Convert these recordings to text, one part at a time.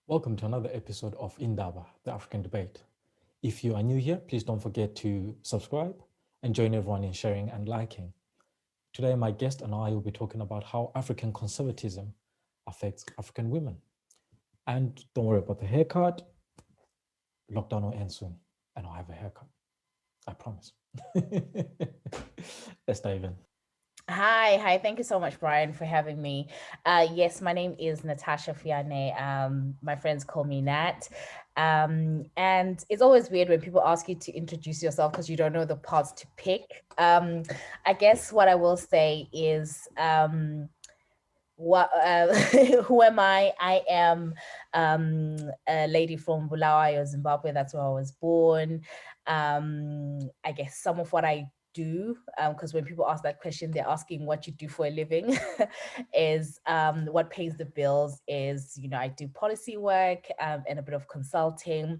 Welcome to another episode of Indaba, the African Debate. If you are new here, please don't forget to subscribe and join everyone in sharing and liking. Today, my guest and I will be talking about how African conservatism affects African women. And don't worry about the haircut, lockdown will end soon, and I'll have a haircut. I promise. Let's dive in. Hi. Thank you so much, Brian, for having me. Yes, my name is Natasha Fiane. My friends call me Nat. And it's always weird when people ask you to introduce yourself because you don't know the parts to pick. I guess what I will say is what who am I? I am a lady from Bulawayo, Zimbabwe. That's where I was born. I guess some of what I do, because when people ask that question, they're asking what you do for a living, is what pays the bills is, I do policy work and a bit of consulting.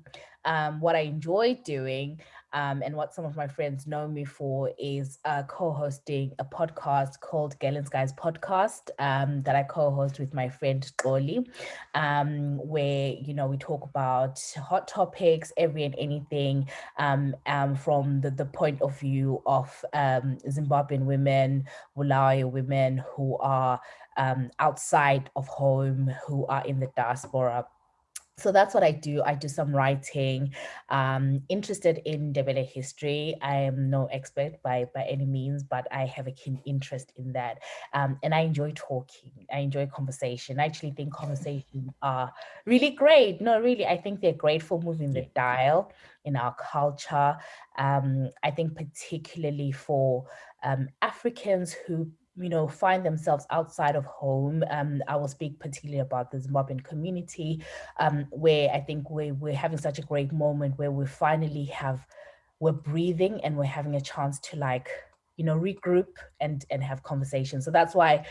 What I enjoy doing and what some of my friends know me for is co-hosting a podcast called Galen's Guys Podcast that I co-host with my friend Oli, where, we talk about hot topics, every and anything from the point of view of Zimbabwean women, Bulawayo women who are outside of home, who are in the diaspora. So that's what I do. I do some writing, interested in Ndebele history. I am no expert by any means, but I have a keen interest in that. And I enjoy talking. I enjoy conversation. I actually think conversations are really great. No, really, I think they're great for moving the Yeah. dial in our culture. I think particularly for Africans who find themselves outside of home. I will speak particularly about the Zimbabwean community, where I think we're having such a great moment where we're breathing and we're having a chance to regroup and have conversations. So that's why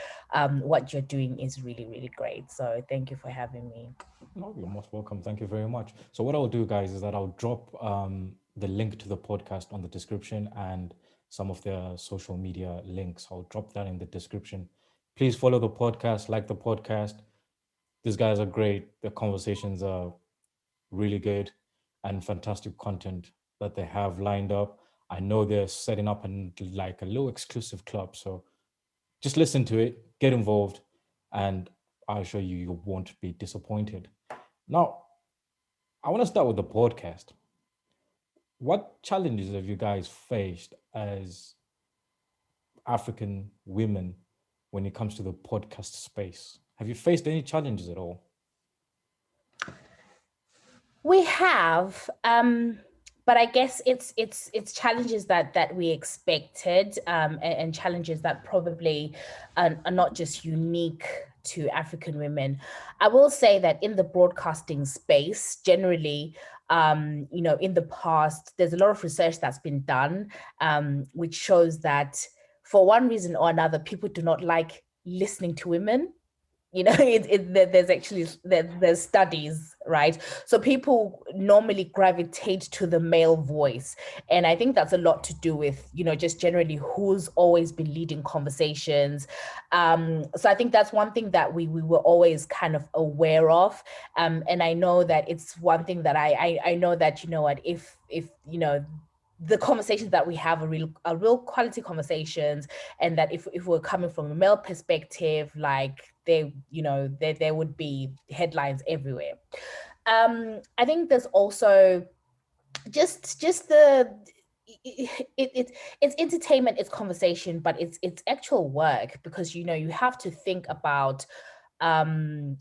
what you're doing is really, really great. So thank you for having me. No, you're most welcome. Thank you very much. So what I'll do, guys, is that I'll drop the link to the podcast on the description and some of the social media links. I'll drop that in the description. Please follow the podcast, like the podcast. These guys are great. The conversations are really good and fantastic content that they have lined up. I know they're setting up like a little exclusive club. So just listen to it, get involved, and I assure you, you won't be disappointed. Now, I want to start with the podcast. What challenges have you guys faced as African women when it comes to the podcast space? Have you faced any challenges at all? We have, but I guess it's challenges that we expected, and challenges that probably are not just unique to African women. I will say that in the broadcasting space, generally, in the past, there's a lot of research that's been done, which shows that for one reason or another, people do not like listening to women. There's actually there's studies, right? So people normally gravitate to the male voice, and I think that's a lot to do with just generally who's always been leading conversations. So I think that's one thing that we were always kind of aware of, and I know that it's one thing that I know that what if the conversations that we have are real quality conversations, and that if we're coming from a male perspective, like there would be headlines everywhere. I think there's also just the it's entertainment, it's conversation, but it's actual work, because you have to think about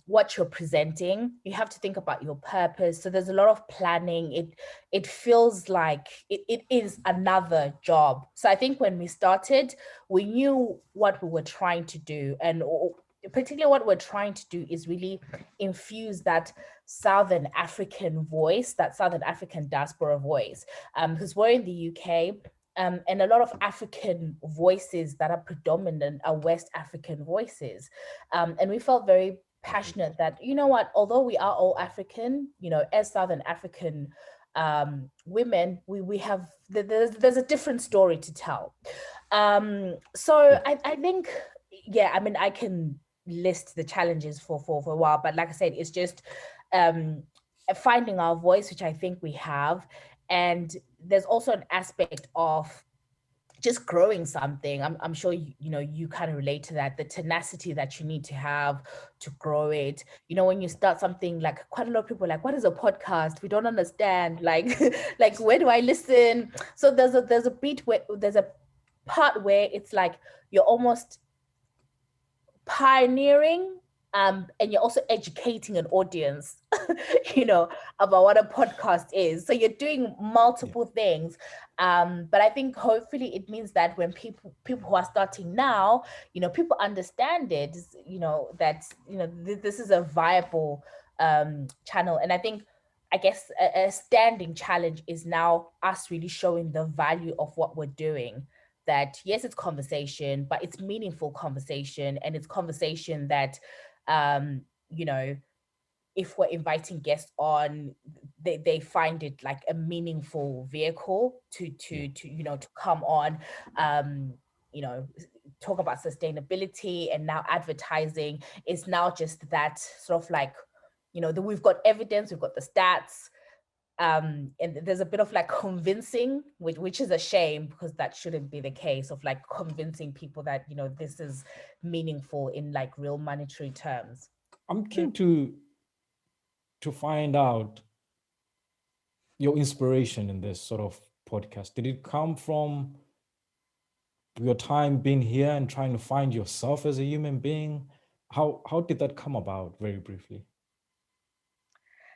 what you're presenting. You have to think about your purpose. So there's a lot of planning. It feels like it is another job. So I think when we started, we knew what we were trying to do, and particularly what we're trying to do is really infuse that Southern African voice, that Southern African diaspora voice, because we're in the UK, and a lot of African voices that are predominant are West African voices. And we felt very passionate that, although we are all African, as Southern African women, we have, there's a different story to tell. So Yeah. I think, yeah, I mean, I can list the challenges for a while, but like I said, it's just finding our voice, which I think we have. And there's also an aspect of just growing something. I'm sure you kind of relate to that, the tenacity that you need to have to grow it. When you start something, like quite a lot of people are like, what is a podcast? We don't understand. Like like where do I listen? So there's a bit where there's a part where it's like you're almost pioneering, and you're also educating an audience, about what a podcast is. So you're doing multiple things. But I think hopefully it means that when people who are starting now, people understand it, that, this is a viable channel. And I guess a standing challenge is now us really showing the value of what we're doing, that yes, it's conversation, but it's meaningful conversation, and it's conversation that you know if we're inviting guests on, they find it like a meaningful vehicle to come on, you know talk about sustainability. And now advertising is now just that sort of like, we've got evidence, we've got the stats, and there's a bit of like convincing, which is a shame, because that shouldn't be the case, of like convincing people that this is meaningful in like real monetary terms. I'm keen to find out your inspiration in this sort of podcast. Did it come from your time being here and trying to find yourself as a human being? How did that come about, very briefly?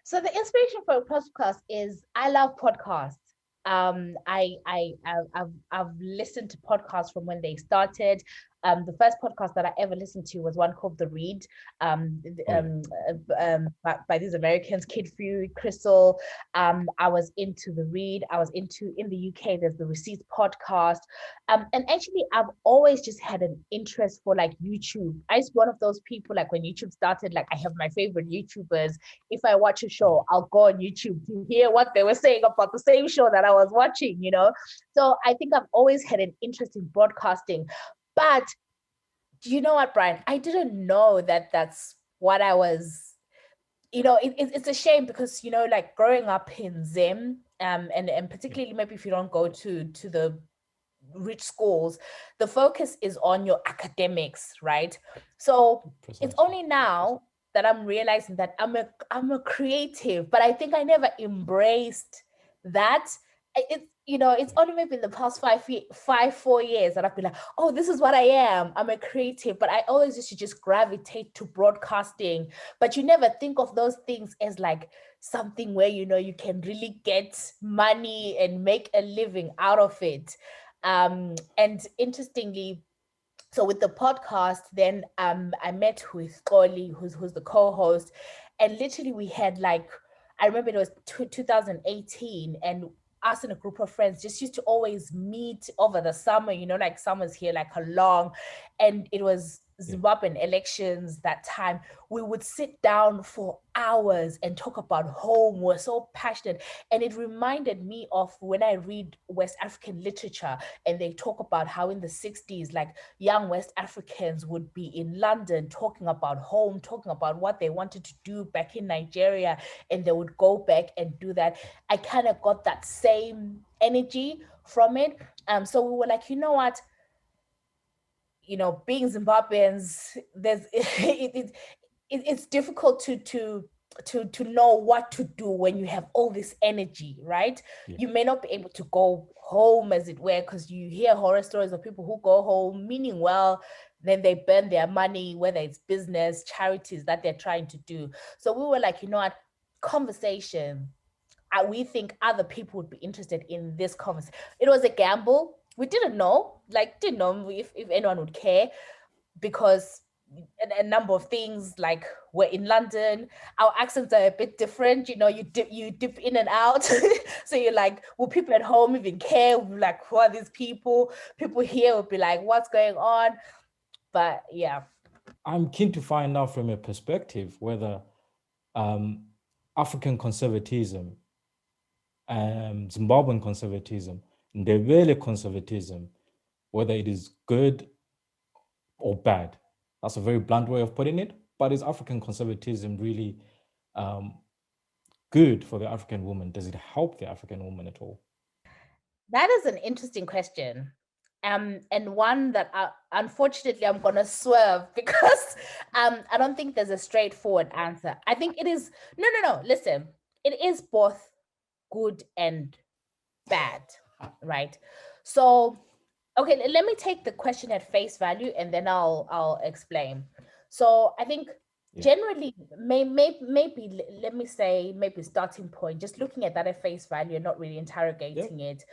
So the inspiration for a podcast is, I love podcasts. I've listened to podcasts from when they started. The first podcast that I ever listened to was one called The Read, by these Americans, Kid Fury, Crystal. I was into The Read. I was into, in the UK, there's the Receipts podcast. And actually, I've always just had an interest for like YouTube. I was one of those people, like when YouTube started, like I have my favorite YouTubers. If I watch a show, I'll go on YouTube to hear what they were saying about the same show that I was watching, So I think I've always had an interest in broadcasting. But do you know what, Brian? I didn't know that that's what I was, it's a shame, because, like growing up in Zim, and particularly maybe if you don't go to the rich schools, the focus is on your academics, right? So Precisely. it's only now that I'm realizing that I'm a creative, but I think I never embraced that. It's only maybe in the past 4 years that I've been like, oh, this is what I am. I'm a creative, but I always used to just gravitate to broadcasting. But you never think of those things as like something where you can really get money and make a living out of it. And interestingly, so with the podcast, then I met with Koli, who's the co-host, and literally we had like, I remember it was 2018, and us and a group of friends just used to always meet over the summer, like summer's here like a long, and it was Zimbabwean elections that time. We would sit down for hours and talk about home. We're so passionate. And it reminded me of when I read West African literature, and they talk about how in the 60s, like young West Africans would be in London talking about home, talking about what they wanted to do back in Nigeria, and they would go back and do that. I kind of got that same energy from it. So we were like, you know what? Being Zimbabweans, it's difficult to know what to do when you have all this energy, right? Yeah. You may not be able to go home, as it were, because you hear horror stories of people who go home meaning well, then they burn their money, whether it's business, charities that they're trying to do. So we were like, you know what, conversation. We think other people would be interested in this conversation. It was a gamble. We didn't know if anyone would care, because a number of things, like we're in London, our accents are a bit different, you dip in and out. So you're like, will people at home even care? We're like, who are these people here will be like, what's going on? But yeah, I'm keen to find out from your perspective whether African conservatism, Zimbabwean conservatism, Ndebele conservatism, whether it is good or bad. That's a very blunt way of putting it, but is African conservatism really good for the African woman? Does it help the African woman at all? That is an interesting question. And one that unfortunately I'm gonna swerve because I don't think there's a straightforward answer. I think it is no. Listen, it is both good and bad, right? So, okay, let me take the question at face value and then I'll explain. So I think generally maybe let me say maybe starting point, just looking at that at face value and not really interrogating it,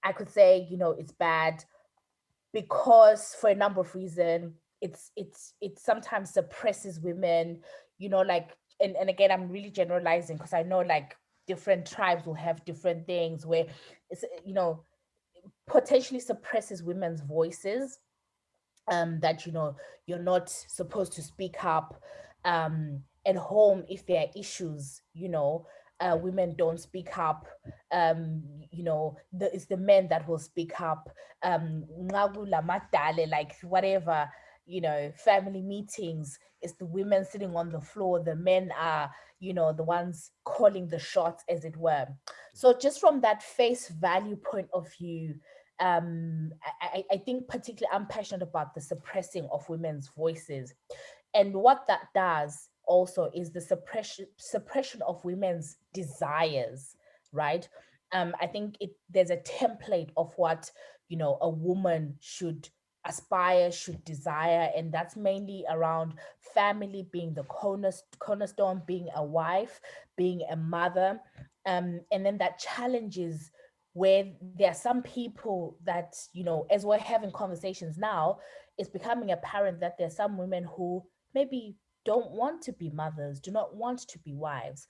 I could say, it's bad because for a number of reasons. It sometimes suppresses women, like, and again, I'm really generalizing because I know like different tribes will have different things where it's, potentially suppresses women's voices, that you're not supposed to speak up, at home if there are issues, women don't speak up, it's the men that will speak up, like whatever, family meetings, it's the women sitting on the floor, the men are, the ones calling the shots, as it were. So just from that face value point of view, I think particularly I'm passionate about the suppressing of women's voices. And what that does also is the suppression of women's desires, right? I think there's a template of what, a woman should aspire, should desire, and that's mainly around family being the cornerstone, being a wife, being a mother, and then that challenges where there are some people that, as we're having conversations now, it's becoming apparent that there are some women who maybe don't want to be mothers, do not want to be wives,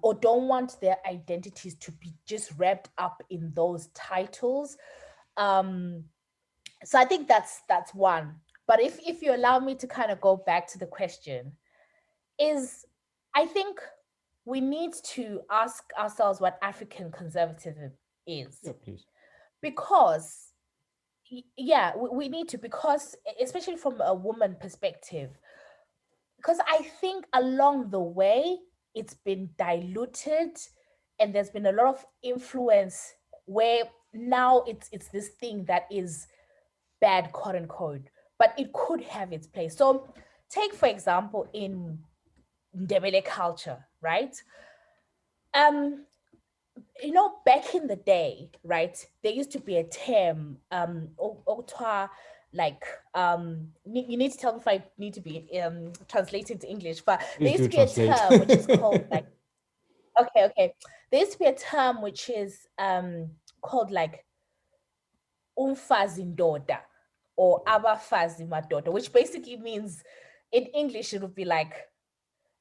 or don't want their identities to be just wrapped up in those titles. Um, so I think that's one. But if you allow me to kind of go back to the question, is I think we need to ask ourselves what African conservatism is, Yeah, please. because yeah, we need to, because especially from a woman perspective, because I think along the way it's been diluted and there's been a lot of influence where now it's this thing that is bad, quote unquote, but it could have its place. So take for example in Ndebele culture, right? um Back in the day, right, there used to be a term, like, you need to tell me if I need to be translating to English, but there Please used do to be a translate. term which is called like, okay, there used to be a term which is called like umfazi ndoda or abafazi madoda, which basically means in English it would be like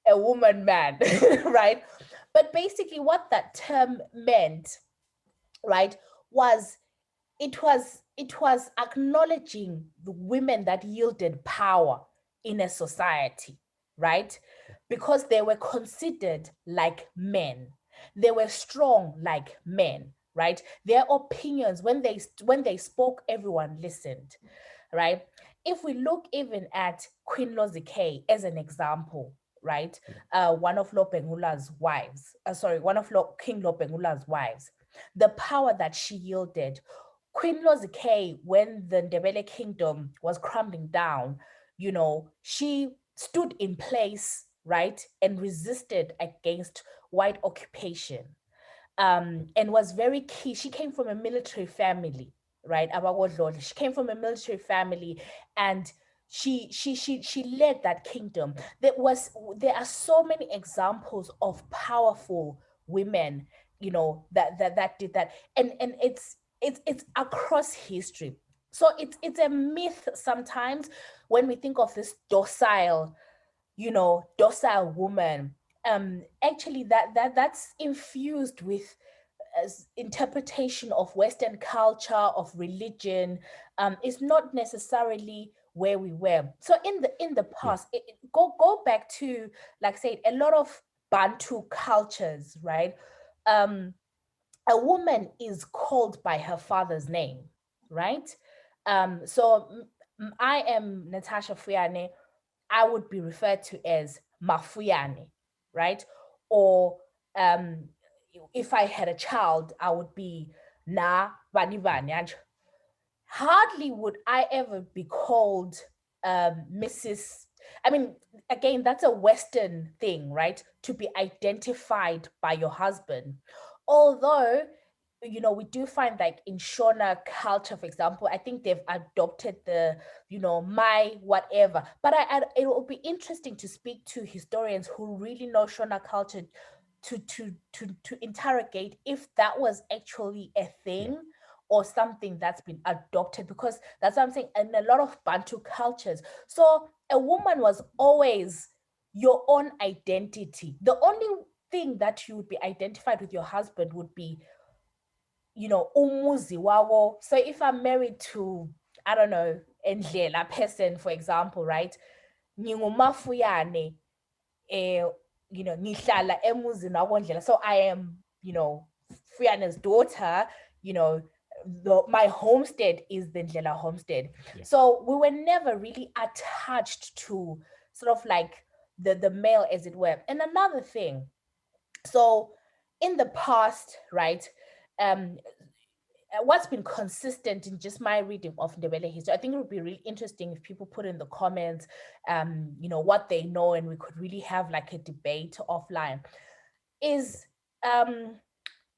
a woman man, right? But basically what that term meant, right, was it was acknowledging the women that yielded power in a society, right? Because they were considered like men, they were strong like men, right? Their opinions, when they spoke, everyone listened, right? If we look even at Queen Lozike as an example, right? One of Lopengula's wives, one of King Lopengula's wives, the power that she yielded. Queen Lozike, when the Ndebele kingdom was crumbling down, she stood in place, right, and resisted against white occupation, and was very key. She came from a military family, right? She came from a military family, and she led that kingdom. There are so many examples of powerful women, that did that, and it's across history. So it's a myth sometimes when we think of this docile woman. Actually, that's infused with as interpretation of Western culture, of religion, is not necessarily where we were. So in the Yeah. past, go back to, like I said, a lot of Bantu cultures, right? Um, a woman is called by her father's name, right? So I am Natasha Fuyane. I would be referred to as Mafuyane, right? Or if I had a child, I would be na bani bani. Hardly would I ever be called Mrs. I mean, again, that's a Western thing, right? To be identified by your husband. Although, we do find like in Shona culture, for example, I think they've adopted the, my whatever. But it will be interesting to speak to historians who really know Shona culture to interrogate if that was actually a thing or something that's been adopted, because that's what I'm saying, in a lot of Bantu cultures. So a woman was always your own identity. The only thing that you would be identified with your husband would be, umuzi wawo. So if I'm married to, I don't know, Ndlela person, for example, right? Ngingumafuyane, ngihlala emuzini wakondlela. So I am, Fuyane's daughter, my homestead is the Ndlela homestead. Yeah. So we were never really attached to sort of like the male, as it were. And another thing, so in the past, right, what's been consistent in just my reading of Ndebele history, I think it would be really interesting if people put in the comments, what they know, and we could really have like a debate offline, is,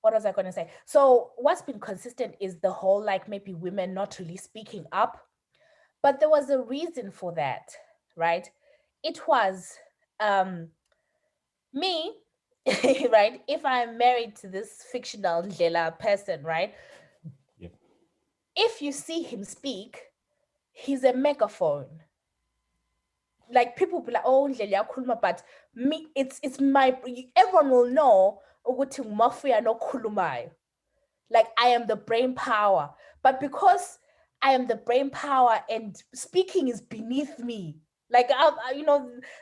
what was I going to say? So what's been consistent is the whole, like, maybe women not really speaking up, but there was a reason for that, right? It was me, right? If I'm married to this fictional Ndlela person, right? Yeah. If you see him speak, he's a megaphone. Like, people be like, oh, Ndlela uyakhuluma, but me, it's my, everyone will know ukuthi ngumafuya nokhulumayo. Like, I am the brain power, but because I am the brain power and speaking is beneath me, like,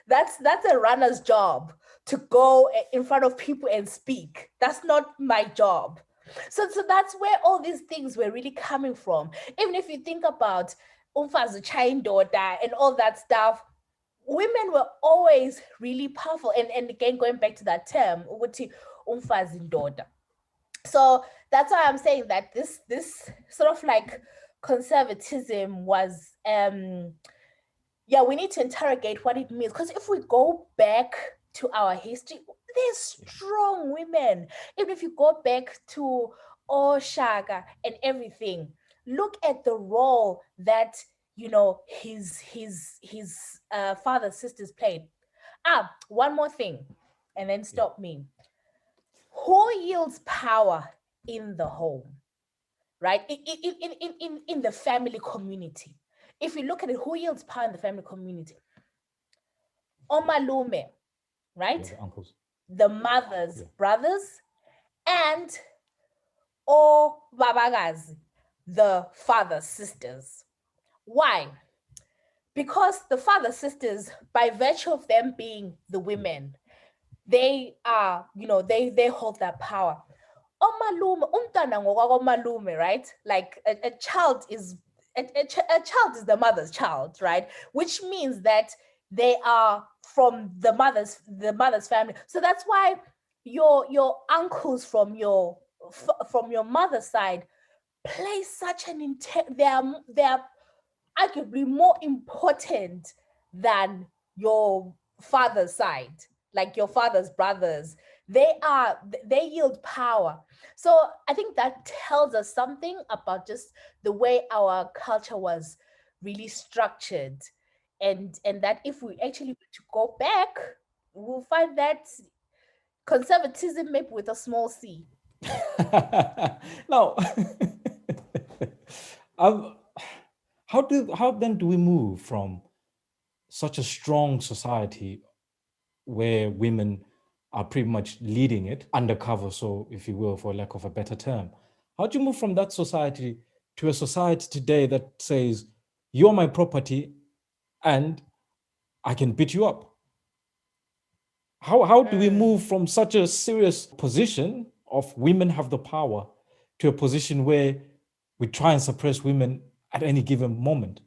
that's a runner's job, to go in front of people and speak. That's not my job. So that's where all these things were really coming from. Even if you think about umfazi chayindoda and all that stuff, women were always really powerful. And again, going back to that term, ukuthi umfazi ndoda. So that's why I'm saying that this sort of like conservatism was, we need to interrogate what it means. Because if we go back to our history, there's strong women. Even if you go back to Oshaka and everything, look at the role that, his father's sisters played. One more thing, and then stop me. Who yields power in the home, right? In the family community. If you look at it, who yields power in the family community? Omalume, right? Yeah, the uncles. The mother's brothers, and babagazi, the father's sisters. Why? Because the father's sisters, by virtue of them being the women, they are, they hold that power. Omalume, umntwana ngokwakomalume, right? Like a child is a child is the mother's child, right? Which means that they are from the mother's family. So that's why your uncles from your mother's side play such an they are arguably more important than your father's side, like your father's brothers. They yield power. So I think that tells us something about just the way our culture was really structured, and that if we actually were to go back, we'll find that conservatism, maybe with a small c. Now, how then do we move from such a strong society where women are pretty much leading it undercover, so if you will, for lack of a better term? How do you move from that society to a society today that says, you're my property and I can beat you up? How do we move from such a serious position of women have the power to a position where we try and suppress women at any given moment?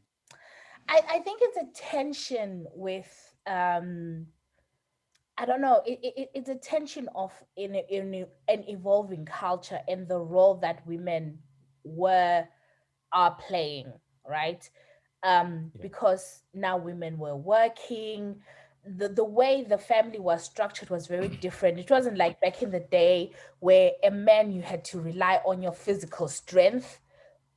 I think it's a tension with I don't know. It's a tension of in an evolving culture and the role that women were are playing, right? Yeah. Because now women were working. The way the family was structured was very different. It wasn't like back in the day where a man, you had to rely on your physical strength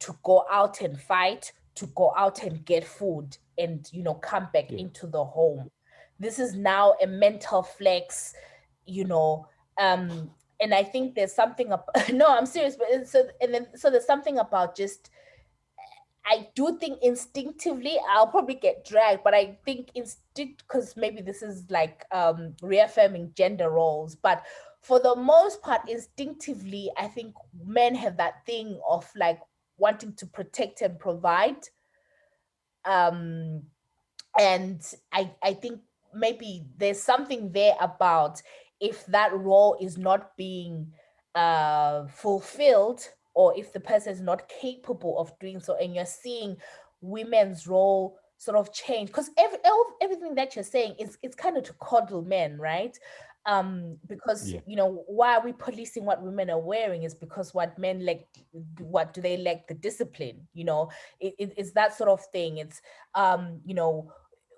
to go out and fight, to go out and get food and, come back Yeah. into the home. This is now a mental flex, you know. And I think there's something up no, I'm serious, but so there's something about just, I do think instinctively I'll probably get dragged, but I think instinct, because maybe this is like reaffirming gender roles, but for the most part, instinctively, I think men have that thing of like wanting to protect and provide. Um, and I think maybe there's something there about, if that role is not being fulfilled, or if the person is not capable of doing so, and you're seeing women's role sort of change, because everything that you're saying is, it's kind of to coddle men, right? Because, Yeah. why are we policing what women are wearing? Is because what men like, what do they lack? The discipline, it's that sort of thing. It's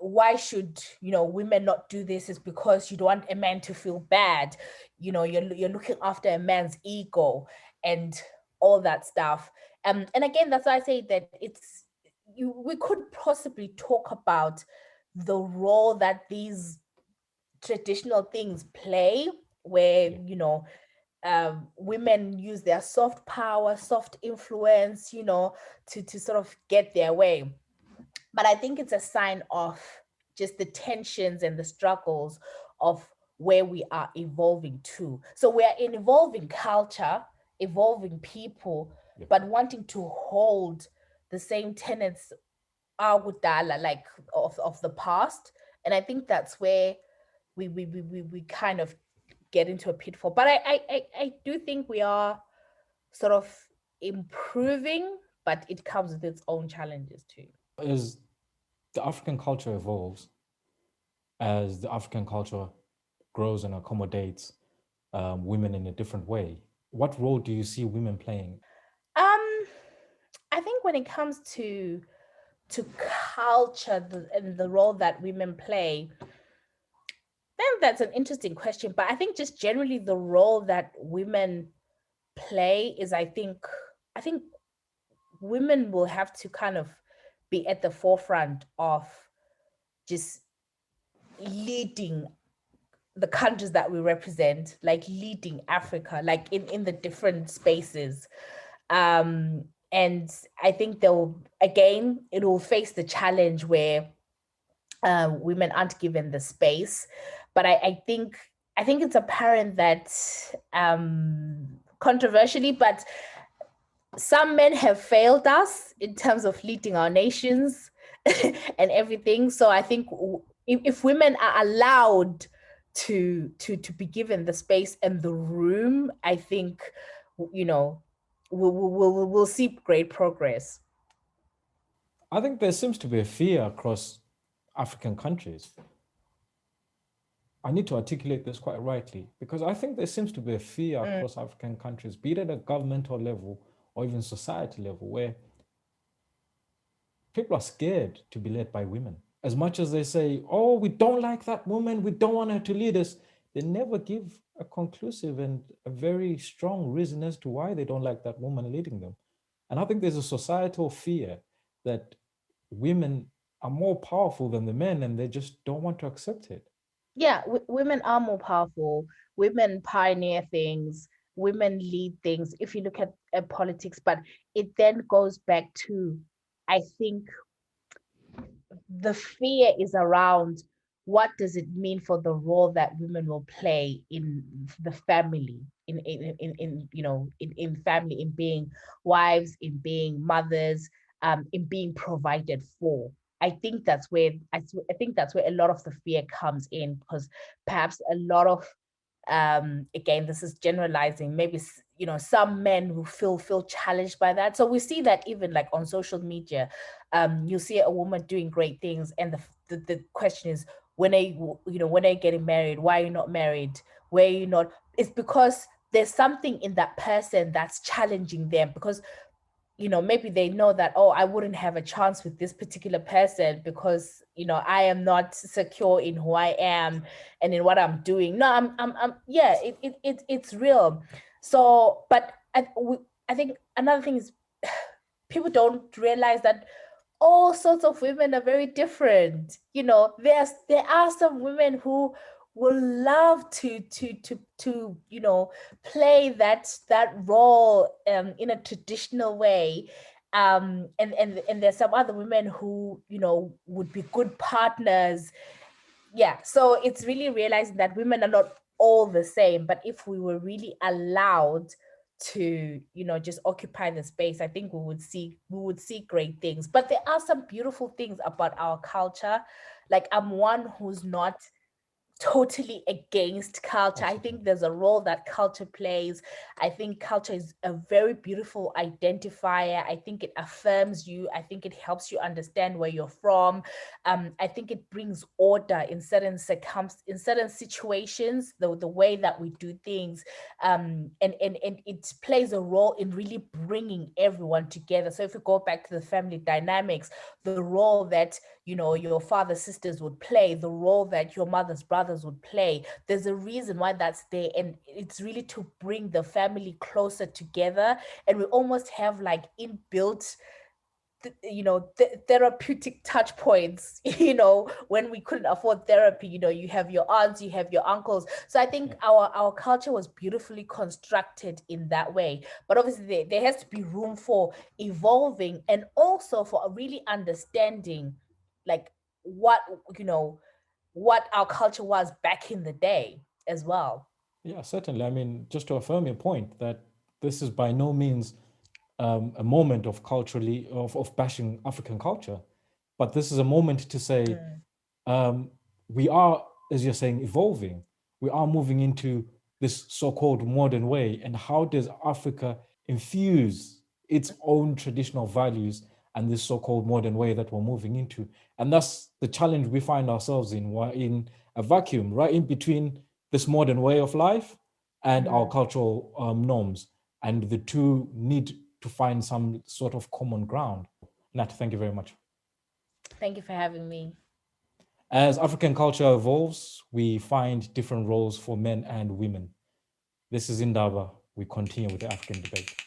why should, women not do this? Is because you don't want a man to feel bad. You're looking after a man's ego and all that stuff. And again, that's why I say that we could possibly talk about the role that these traditional things play, where, Yeah. women use their soft power, soft influence, to sort of get their way. But I think it's a sign of just the tensions and the struggles of where we are evolving to. So we are in evolving culture, evolving people, Yeah. but wanting to hold the same tenets, agudala, like of the past. And I think that's where we kind of get into a pitfall. But I do think we are sort of improving, but it comes with its own challenges too. As the African culture evolves, as the African culture grows and accommodates women in a different way, what role do you see women playing? Um, I think when it comes to culture, and the role that women play, then that's an interesting question. But I think just generally the role that women play is, I think women will have to kind of be at the forefront of just leading the countries that we represent, like leading Africa, like in the different spaces. And I think it will face the challenge where women aren't given the space. But I think it's apparent that, controversially, but some men have failed us in terms of leading our nations and everything. So I think if women are allowed to be given the space and the room, I think, you know we'll see great progress. I think there seems to be a fear across African countries. I need to articulate this quite rightly because I think there seems to be a fear Mm, across African countries, be it at a governmental level or even society level, where people are scared to be led by women. As much as they say, oh, we don't like that woman, we don't want her to lead us, they never give a conclusive and a very strong reason as to why they don't like that woman leading them. And I think there's a societal fear that women are more powerful than the men and they just don't want to accept it. yeah, women are more powerful. Women pioneer things. Women lead things. If you look at politics, but it then goes back to, I think, the fear is around, what does it mean for the role that women will play in the family, in family, in being wives, in being mothers, in being provided for. I think that's where a lot of the fear comes in, because perhaps a lot of, again, this is generalizing, maybe, some men who feel challenged by that. So we see that even like on social media, you see a woman doing great things, and the question is, when are you, when are you getting married? Why are you not married? Where are you not? It's because there's something in that person that's challenging them, because maybe they know that, oh, I wouldn't have a chance with this particular person because I am not secure in who I am and in what I'm doing. No, I'm yeah, it's real. So, but I think another thing is people don't realize that all sorts of women are very different. There are some women who will love to play that role in a traditional way, and there's some other women who would be good partners. Yeah, so it's really realizing that women are not all the same, but if we were really allowed to just occupy the space, I think we would see great things. But there are some beautiful things about our culture. Like, I'm one who's not totally against culture. I think there's a role that culture plays. I think culture is a very beautiful identifier. I think it affirms you. I think it helps you understand where you're from. I think it brings order in certain situations, the way that we do things. And it plays a role in really bringing everyone together. So if we go back to the family dynamics, the role that your father's sisters would play, the role that your mother's brothers would play, there's a reason why that's there, and it's really to bring the family closer together. And we almost have like inbuilt therapeutic touch points. When we couldn't afford therapy, you have your aunts, you have your uncles. So I think our culture was beautifully constructed in that way. But obviously there has to be room for evolving, and also for really understanding like what what our culture was back in the day as well. Yeah, certainly. I mean, just to affirm your point that this is by no means a moment of of bashing African culture, but this is a moment to say um, we are, as you're saying, evolving. We are moving into this so-called modern way, and how does Africa infuse its own traditional values and this so-called modern way that we're moving into? And that's the challenge we find ourselves in. We're in a vacuum, right in between this modern way of life and our cultural norms, and the two need to find some sort of common ground. Nat, thank you very much. Thank you for having me. As African culture evolves, we find different roles for men and women. This is Indaba. We continue with the African debate.